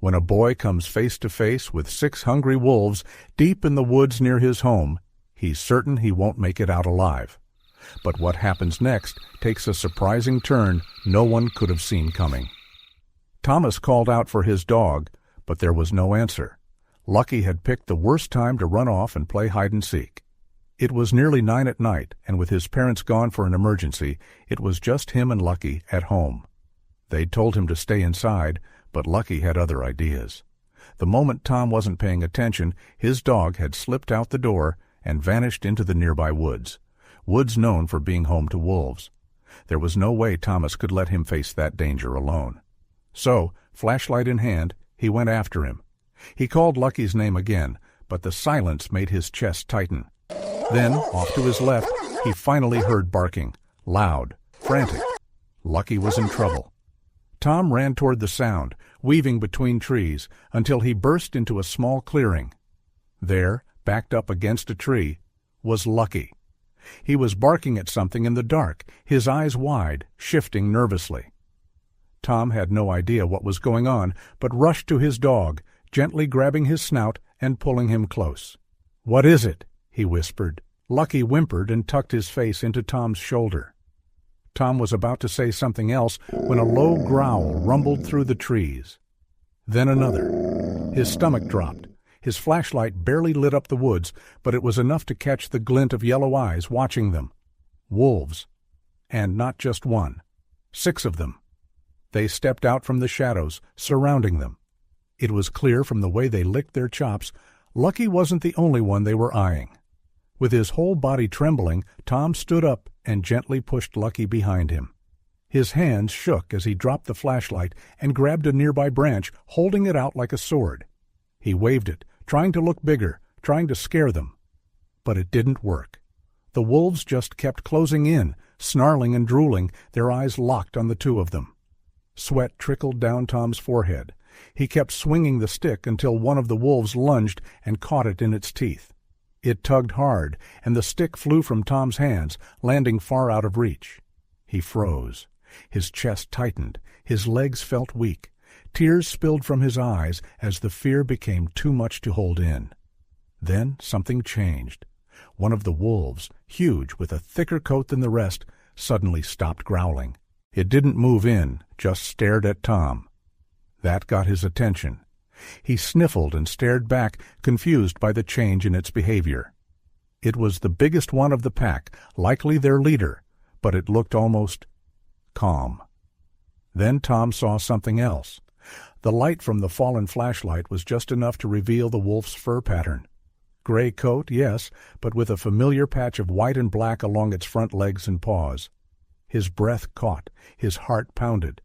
When a boy comes face to face with 6 hungry wolves deep in the woods near his home, he's certain he won't make it out alive. But what happens next takes a surprising turn no one could have seen coming. Thomas called out for his dog, but there was no answer. Lucky had picked the worst time to run off and play hide-and-seek. It was nearly 9 at night, and with his parents gone for an emergency, it was just him and Lucky at home. They'd told him to stay inside, but Lucky had other ideas. The moment Tom wasn't paying attention, his dog had slipped out the door and vanished into the nearby woods known for being home to wolves. There was no way Thomas could let him face that danger alone. So, flashlight in hand, he went after him. He called Lucky's name again, but the silence made his chest tighten. Then, off to his left, he finally heard barking, loud, frantic. Lucky was in trouble. Tom ran toward the sound, weaving between trees, until he burst into a small clearing. There, backed up against a tree, was Lucky. He was barking at something in the dark, his eyes wide, shifting nervously. Tom had no idea what was going on, but rushed to his dog, gently grabbing his snout and pulling him close. "What is it?" he whispered. Lucky whimpered and tucked his face into Tom's shoulder. Tom was about to say something else when a low growl rumbled through the trees. Then another. His stomach dropped. His flashlight barely lit up the woods, but it was enough to catch the glint of yellow eyes watching them. Wolves. And not just one. 6 of them. They stepped out from the shadows, surrounding them. It was clear from the way they licked their chops, Lucky wasn't the only one they were eyeing. With his whole body trembling, Tom stood up and gently pushed Lucky behind him. His hands shook as he dropped the flashlight and grabbed a nearby branch, holding it out like a sword. He waved it, trying to look bigger, trying to scare them. But it didn't work. The wolves just kept closing in, snarling and drooling, their eyes locked on the 2 of them. Sweat trickled down Tom's forehead. He kept swinging the stick until one of the wolves lunged and caught it in its teeth. It tugged hard, and the stick flew from Tom's hands, landing far out of reach. He froze. His chest tightened. His legs felt weak. Tears spilled from his eyes as the fear became too much to hold in. Then something changed. One of the wolves, huge with a thicker coat than the rest, suddenly stopped growling. It didn't move in, just stared at Tom. That got his attention. He sniffled and stared back, confused by the change in its behavior. It was the biggest one of the pack, likely their leader, but it looked almost calm. Then Tom saw something else. The light from the fallen flashlight was just enough to reveal the wolf's fur pattern. Gray coat, yes, but with a familiar patch of white and black along its front legs and paws. His breath caught, his heart pounded.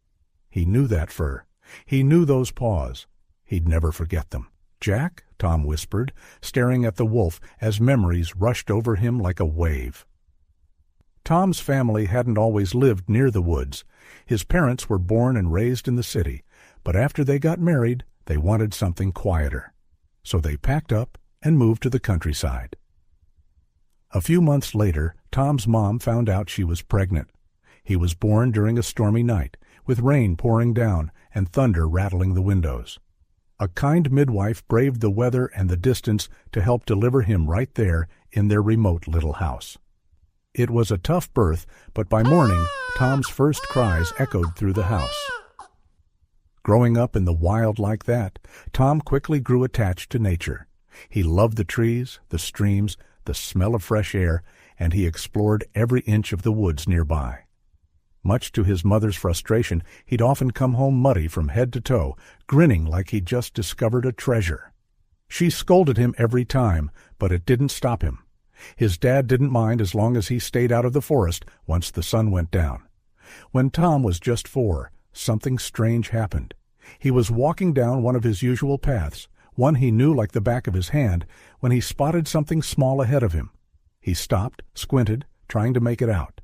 He knew that fur. He knew those paws. He'd never forget them. "Jack?" Tom whispered, staring at the wolf as memories rushed over him like a wave. Tom's family hadn't always lived near the woods. His parents were born and raised in the city, but after they got married, they wanted something quieter. So they packed up and moved to the countryside. A few months later, Tom's mom found out she was pregnant. He was born during a stormy night, with rain pouring down and thunder rattling the windows. A kind midwife braved the weather and the distance to help deliver him right there in their remote little house. It was a tough birth, but by morning, Tom's first cries echoed through the house. Growing up in the wild like that, Tom quickly grew attached to nature. He loved the trees, the streams, the smell of fresh air, and he explored every inch of the woods nearby. Much to his mother's frustration, he'd often come home muddy from head to toe, grinning like he'd just discovered a treasure. She scolded him every time, but it didn't stop him. His dad didn't mind as long as he stayed out of the forest once the sun went down. When Tom was just 4, something strange happened. He was walking down one of his usual paths, one he knew like the back of his hand, when he spotted something small ahead of him. He stopped, squinted, trying to make it out.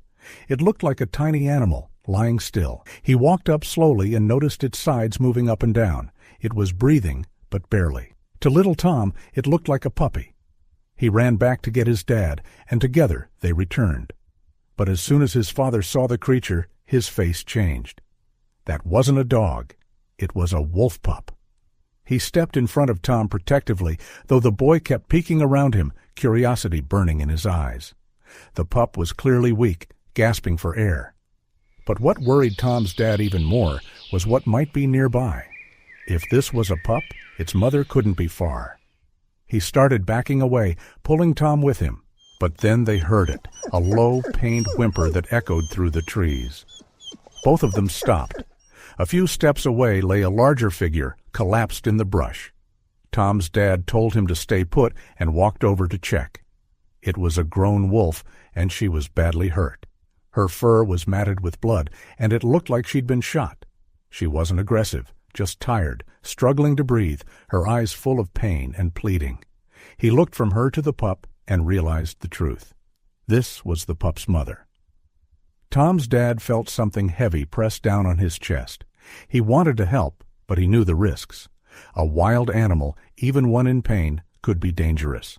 It looked like a tiny animal, lying still. He walked up slowly and noticed its sides moving up and down. It was breathing, but barely. To little Tom, it looked like a puppy. He ran back to get his dad, and together they returned. But as soon as his father saw the creature, his face changed. That wasn't a dog. It was a wolf pup. He stepped in front of Tom protectively, though the boy kept peeking around him, curiosity burning in his eyes. The pup was clearly weak, gasping for air. But what worried Tom's dad even more was what might be nearby. If this was a pup, its mother couldn't be far. He started backing away, pulling Tom with him. But then they heard it, a low, pained whimper that echoed through the trees. Both of them stopped. A few steps away lay a larger figure, collapsed in the brush. Tom's dad told him to stay put and walked over to check. It was a grown wolf, and she was badly hurt. Her fur was matted with blood, and it looked like she'd been shot. She wasn't aggressive, just tired, struggling to breathe, her eyes full of pain and pleading. He looked from her to the pup and realized the truth. This was the pup's mother. Tom's dad felt something heavy pressed down on his chest. He wanted to help, but he knew the risks. A wild animal, even one in pain, could be dangerous.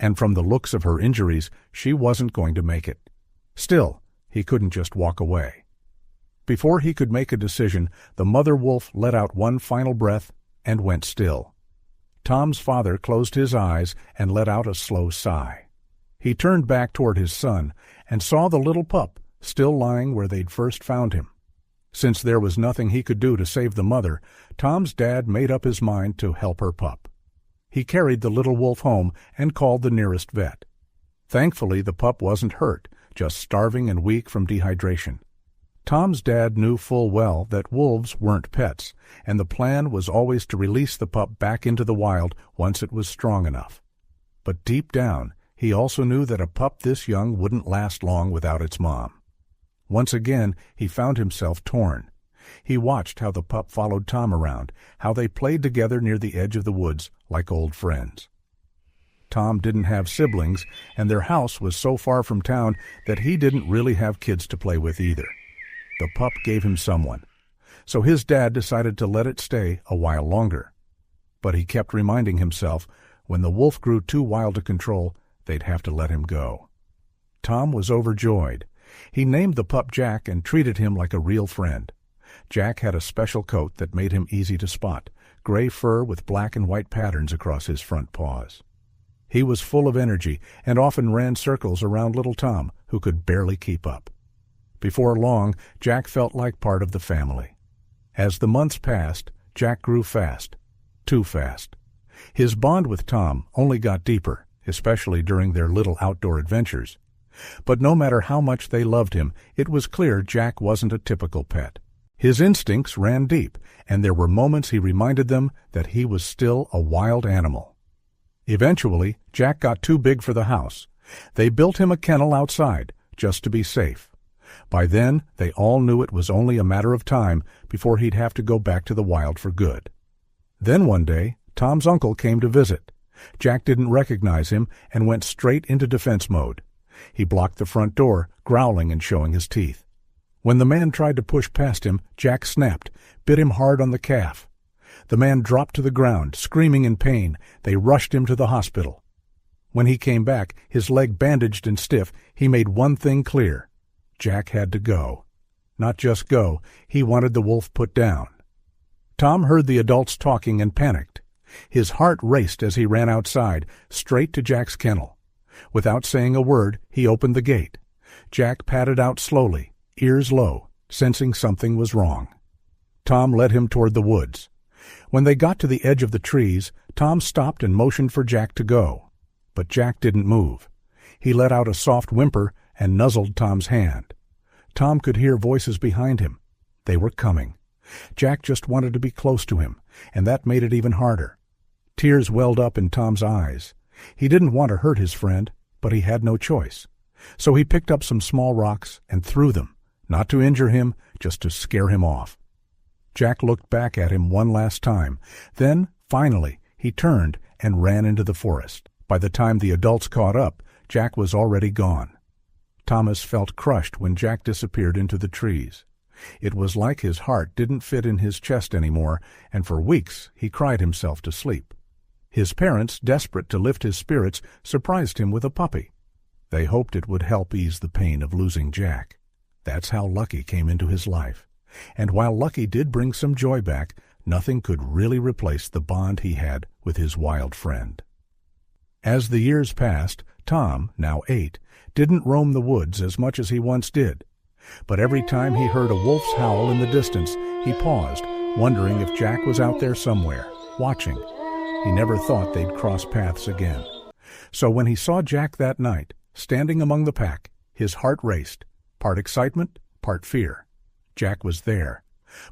And from the looks of her injuries, she wasn't going to make it. Still, he couldn't just walk away. Before he could make a decision, the mother wolf let out one final breath and went still. Tom's father closed his eyes and let out a slow sigh. He turned back toward his son and saw the little pup still lying where they'd first found him. Since there was nothing he could do to save the mother, Tom's dad made up his mind to help her pup. He carried the little wolf home and called the nearest vet. Thankfully, the pup wasn't hurt, just starving and weak from dehydration. Tom's dad knew full well that wolves weren't pets, and the plan was always to release the pup back into the wild once it was strong enough. But deep down, he also knew that a pup this young wouldn't last long without its mom. Once again, he found himself torn. He watched how the pup followed Tom around, how they played together near the edge of the woods like old friends. Tom didn't have siblings, and their house was so far from town that he didn't really have kids to play with either. The pup gave him someone, so his dad decided to let it stay a while longer. But he kept reminding himself, when the wolf grew too wild to control, they'd have to let him go. Tom was overjoyed. He named the pup Jack and treated him like a real friend. Jack had a special coat that made him easy to spot, gray fur with black and white patterns across his front paws. He was full of energy and often ran circles around little Tom, who could barely keep up. Before long, Jack felt like part of the family. As the months passed, Jack grew fast, too fast. His bond with Tom only got deeper, especially during their little outdoor adventures. But no matter how much they loved him, it was clear Jack wasn't a typical pet. His instincts ran deep, and there were moments he reminded them that he was still a wild animal. Eventually, Jack got too big for the house. They built him a kennel outside, just to be safe. By then, they all knew it was only a matter of time before he'd have to go back to the wild for good. Then one day, Tom's uncle came to visit. Jack didn't recognize him and went straight into defense mode. He blocked the front door, growling and showing his teeth. When the man tried to push past him, Jack snapped, bit him hard on the calf. The man dropped to the ground, screaming in pain. They rushed him to the hospital. When he came back, his leg bandaged and stiff, he made one thing clear. Jack had to go. Not just go, he wanted the wolf put down. Tom heard the adults talking and panicked. His heart raced as he ran outside, straight to Jack's kennel. Without saying a word, he opened the gate. Jack padded out slowly, ears low, sensing something was wrong. Tom led him toward the woods. When they got to the edge of the trees, Tom stopped and motioned for Jack to go. But Jack didn't move. He let out a soft whimper and nuzzled Tom's hand. Tom could hear voices behind him. They were coming. Jack just wanted to be close to him, and that made it even harder. Tears welled up in Tom's eyes. He didn't want to hurt his friend, but he had no choice. So he picked up some small rocks and threw them, not to injure him, just to scare him off. Jack looked back at him one last time. Then, finally, he turned and ran into the forest. By the time the adults caught up, Jack was already gone. Thomas felt crushed when Jack disappeared into the trees. It was like his heart didn't fit in his chest anymore, and for weeks he cried himself to sleep. His parents, desperate to lift his spirits, surprised him with a puppy. They hoped it would help ease the pain of losing Jack. That's how Lucky came into his life. And while Lucky did bring some joy back, nothing could really replace the bond he had with his wild friend. As the years passed, Tom, now 8, didn't roam the woods as much as he once did. But every time he heard a wolf's howl in the distance, he paused, wondering if Jack was out there somewhere, watching. He never thought they'd cross paths again. So when he saw Jack that night, standing among the pack, his heart raced, part excitement, part fear. Jack was there.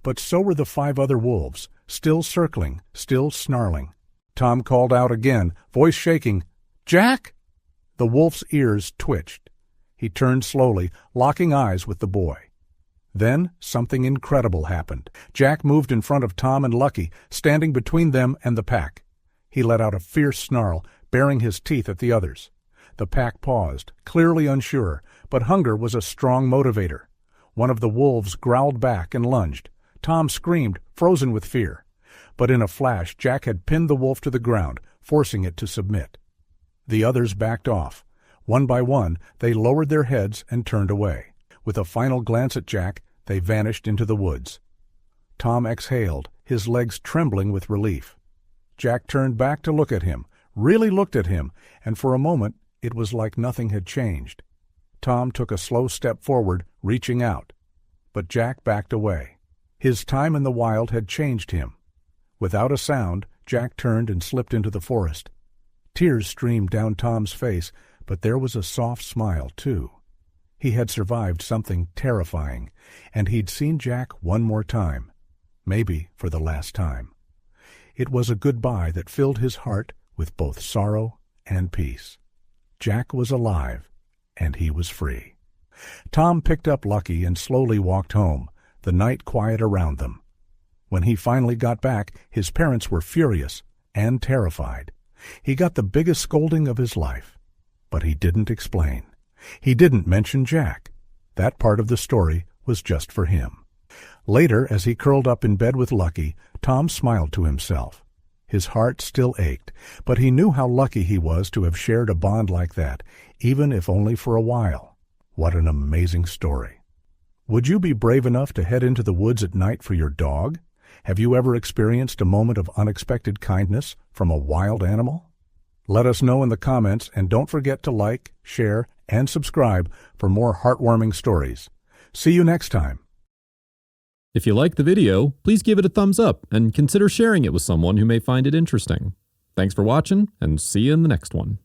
But so were the 5 other wolves, still circling, still snarling. Tom called out again, voice shaking, "Jack!" The wolf's ears twitched. He turned slowly, locking eyes with the boy. Then something incredible happened. Jack moved in front of Tom and Lucky, standing between them and the pack. He let out a fierce snarl, baring his teeth at the others. The pack paused, clearly unsure, but hunger was a strong motivator. One of the wolves growled back and lunged. Tom screamed, frozen with fear. But in a flash, Jack had pinned the wolf to the ground, forcing it to submit. The others backed off. One by one, they lowered their heads and turned away. With a final glance at Jack, they vanished into the woods. Tom exhaled, his legs trembling with relief. Jack turned back to look at him, really looked at him, and for a moment it was like nothing had changed. Tom took a slow step forward, reaching out. But Jack backed away. His time in the wild had changed him. Without a sound, Jack turned and slipped into the forest. Tears streamed down Tom's face, but there was a soft smile, too. He had survived something terrifying, and he'd seen Jack one more time, maybe for the last time. It was a goodbye that filled his heart with both sorrow and peace. Jack was alive, and he was free. Tom picked up Lucky and slowly walked home, the night quiet around them. When he finally got back, his parents were furious and terrified. He got the biggest scolding of his life. But he didn't explain. He didn't mention Jack. That part of the story was just for him. Later, as he curled up in bed with Lucky, Tom smiled to himself. His heart still ached, but he knew how lucky he was to have shared a bond like that, even if only for a while. What an amazing story. Would you be brave enough to head into the woods at night for your dog? Have you ever experienced a moment of unexpected kindness from a wild animal? Let us know in the comments, and don't forget to like, share, and subscribe for more heartwarming stories. See you next time. If you liked the video, please give it a thumbs up and consider sharing it with someone who may find it interesting. Thanks for watching, and see you in the next one.